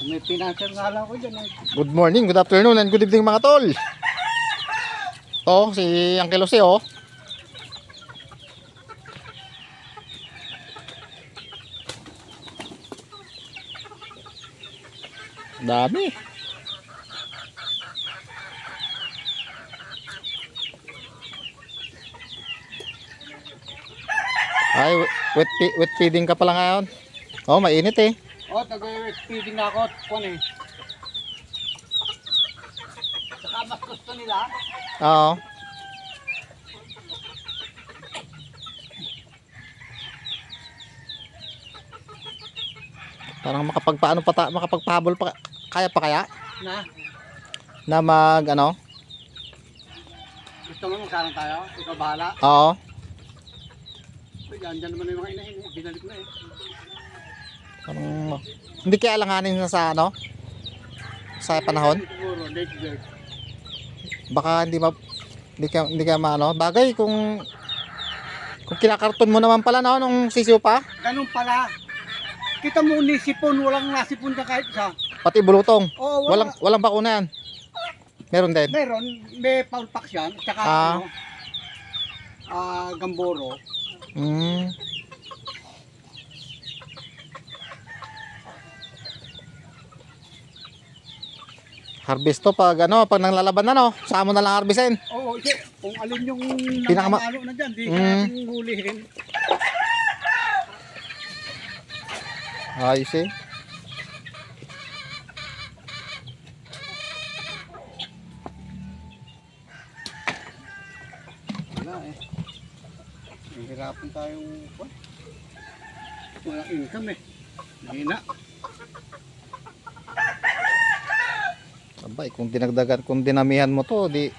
May pinansyal nga lang ko dyan eh. Good morning, good afternoon, and good evening mga tol. To, si Uncle Jose oh. Dami. Ay, wet feeding ka pala ngayon. Oh, mainit eh. Oh, taga-feeding na ako. Kung eh. Saka mas gusto nila. Oo. Parang makapagpaano pa makapagpahabol pa kaya pa kaya Na? na mag ano? Gusto mo magkaroon tayo? Ikaw bahala. Oo. Uy, dyan naman yung mga inahin eh. Binalik na eh. Parang hindi kaya alanganin na sa ano? Sa panahon. Siguro, late bird. Baka hindi ka maano. Bagay kung kinakarton mo naman pala no nung sisiw pa, Ganun pala. Kita mo ni sipon, walang nasipon na kahit isa. pati bulutong. Oo, wala. Walang bakuna yan. Meron din. Meron, may paulpax yan. Tsaka ano, gamboro. Mm. Harvest to pag ano, pag nanglalaban na no, saan mo na lang harvestin. Oo, kung alin yung Pinakama- nangamalo na dyan, di ka Mm. natin hulihin. Ayos eh. Wala eh. Nahihirapan tayong walang income eh. Mahina. Abay, kung dinamihan mo to, di